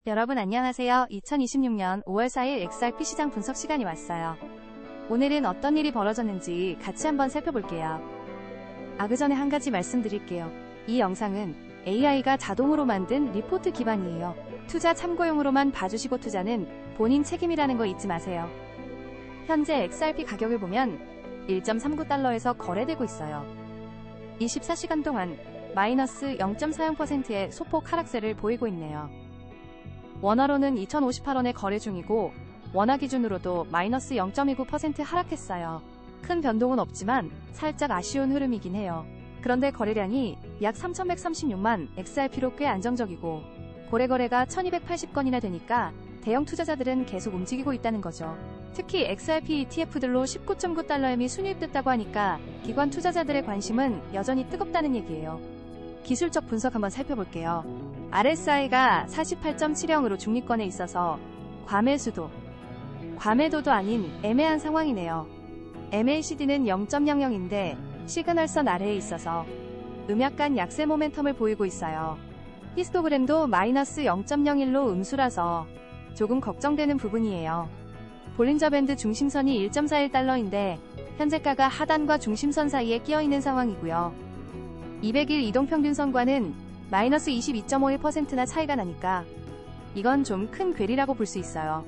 여러분 안녕하세요. 2026년 5월 4일 XRP 시장 분석 시간이 왔어요. 오늘은 어떤 일이 벌어졌는지 같이 한번 살펴볼게요. 그 전에 한 가지 말씀드릴게요. 이 영상은 AI가 자동으로 만든 리포트 기반이에요. 투자 참고용으로만 봐주시고 투자는 본인 책임이라는 거 잊지 마세요. 현재 XRP 가격을 보면 1.39달러에서 거래되고 있어요. 24시간 동안 마이너스 0.40%의 소폭 하락세를 보이고 있네요. 원화로는 2,058원에 거래 중이고 원화 기준으로도 마이너스 0.29% 하락했어요. 큰 변동은 없지만 살짝 아쉬운 흐름이긴 해요. 그런데 거래량이 약 3,136만 XRP로 꽤 안정적이고 고래거래가 1,280건이나 되니까 대형 투자자들은 계속 움직이고 있다는 거죠. 특히 XRP ETF들로 19.9달러엠이 순유입됐다고 하니까 기관 투자자들의 관심은 여전히 뜨겁다는 얘기예요. 기술적 분석 한번 살펴볼게요. RSI가 48.70으로 중립권에 있어서 과매도도 아닌 애매한 상황이네요. MACD는 0.00인데 시그널선 아래에 있어서 약간 약세 모멘텀을 보이고 있어요. 히스토그램도 마이너스 0.01로 음수라서 조금 걱정되는 부분이에요. 볼린저 밴드 중심선이 1.41달러인데 현재가가 하단과 중심선 사이에 끼어있는 상황이고요. 200일 이동평균선과는 마이너스 22.51%나 차이가 나니까 이건 좀 큰 괴리라고 볼 수 있어요.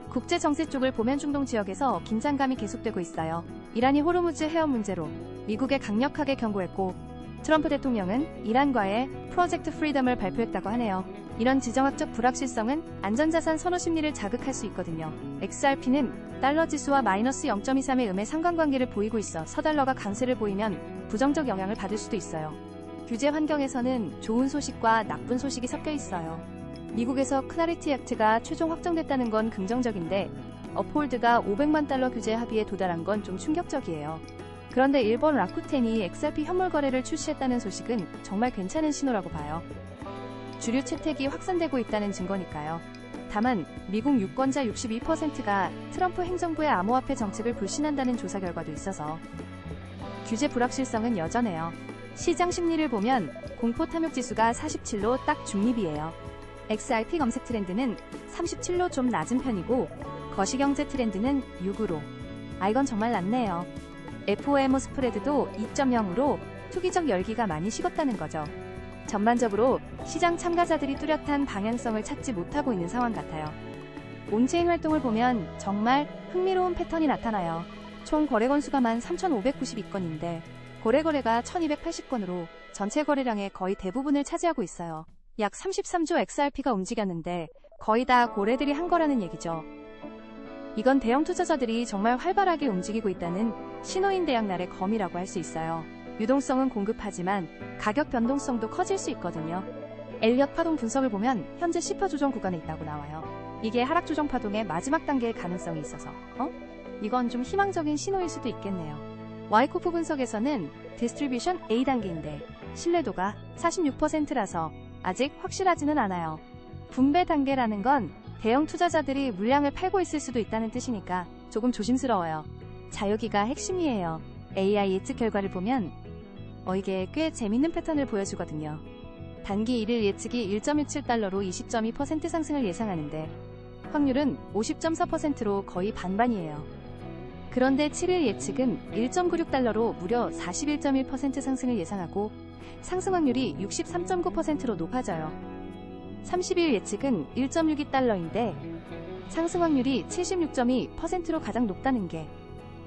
국제정세 쪽을 보면 중동 지역에서 긴장감이 계속되고 있어요. 이란이 호르무즈 해협 문제로 미국에 강력하게 경고했고 트럼프 대통령은 이란과의 프로젝트 프리덤을 발표했다고 하네요. 이런 지정학적 불확실성은 안전자산 선호 심리를 자극할 수 있거든요. XRP는 달러 지수와 마이너스 0.23의 음의 상관관계를 보이고 있어 서달러가 강세를 보이면 부정적 영향을 받을 수도 있어요. 규제 환경에서는 좋은 소식과 나쁜 소식이 섞여 있어요. 미국에서 크나리티 액트가 최종 확정됐다는 건 긍정적인데 업홀드가 500만 달러 규제 합의에 도달한 건 좀 충격적이에요. 그런데 일본 라쿠텐이 XRP 현물 거래를 출시했다는 소식은 정말 괜찮은 신호라고 봐요. 주류 채택이 확산되고 있다는 증거니까요. 다만 미국 유권자 62%가 트럼프 행정부의 암호화폐 정책을 불신한다는 조사 결과도 있어서 규제 불확실성은 여전해요. 시장 심리를 보면 공포 탐욕 지수가 47로 딱 중립이에요. XRP 검색 트렌드는 37로 좀 낮은 편이고 거시경제 트렌드는 6으로. 이건 정말 낮네요. FOMO 스프레드도 2.0으로 투기적 열기가 많이 식었다는 거죠. 전반적으로 시장 참가자들이 뚜렷한 방향성을 찾지 못하고 있는 상황 같아요. 온체인 활동을 보면 정말 흥미로운 패턴이 나타나요. 총 거래 건수가 13,592건인데 고래거래가 1,280건으로 전체 거래량의 거의 대부분을 차지하고 있어요. 약 33조 XRP가 움직였는데 거의 다 고래들이 한 거라는 얘기죠. 이건 대형 투자자들이 정말 활발하게 움직이고 있다는 신호인 대양날의 검이라고 할 수 있어요. 유동성은 공급하지만 가격 변동성도 커질 수 있거든요. 엘리엇 파동 분석을 보면 현재 10% 조정 구간에 있다고 나와요. 이게 하락 조정 파동의 마지막 단계의 가능성이 있어서 이건 좀 희망적인 신호일 수도 있겠네요. 와이코프 분석에서는 디스트리뷰션 A단계인데 신뢰도가 46%라서 아직 확실하지는 않아요. 분배 단계라는 건 대형 투자자들이 물량을 팔고 있을 수도 있다는 뜻이니까 조금 조심스러워요. 자유기가 핵심이에요. AI 예측 결과를 보면 이게 꽤 재밌는 패턴을 보여주거든요. 단기 1일 예측이 1.67달러로 20.2% 상승을 예상하는데 확률은 50.4%로 거의 반반이에요. 그런데 7일 예측은 1.96달러로 무려 41.1% 상승을 예상하고 상승 확률이 63.9%로 높아져요. 30일 예측은 1.62달러인데 상승 확률이 76.2%로 가장 높다는 게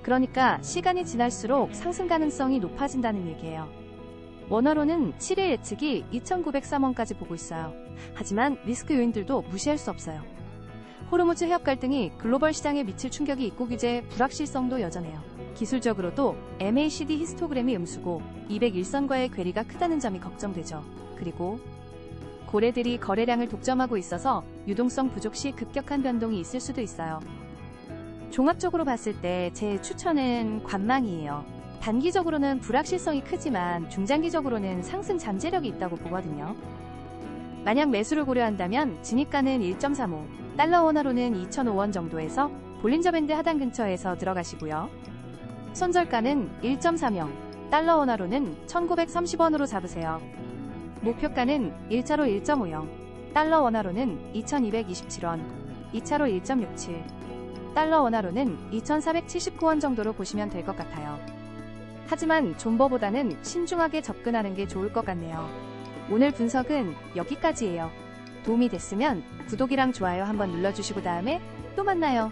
그러니까 시간이 지날수록 상승 가능성이 높아진다는 얘기예요. 원화로는 7일 예측이 2,903원까지 보고 있어요. 하지만 리스크 요인들도 무시할 수 없어요. 호르무즈 해협 갈등이 글로벌 시장에 미칠 충격이 있고 규제의 불확실성도 여전해요. 기술적으로도 MACD 히스토그램이 음수고 201선과의 괴리가 크다는 점이 걱정되죠. 그리고 고래들이 거래량을 독점하고 있어서 유동성 부족 시 급격한 변동이 있을 수도 있어요. 종합적으로 봤을 때 제 추천은 관망이에요. 단기적으로는 불확실성이 크지만 중장기적으로는 상승 잠재력이 있다고 보거든요. 만약 매수를 고려한다면 진입가는 1.35, 달러 원화로는 2,005원 정도에서 볼린저 밴드 하단 근처에서 들어가시고요. 손절가는 1.30, 달러 원화로는 1,930원으로 잡으세요. 목표가는 1차로 1.50, 달러 원화로는 2227원, 2차로 1.67, 달러 원화로는 2479원 정도로 보시면 될 것 같아요. 하지만 존버보다는 신중하게 접근하는 게 좋을 것 같네요. 오늘 분석은 여기까지예요. 도움이 됐으면 구독이랑 좋아요 한번 눌러주시고 다음에 또 만나요.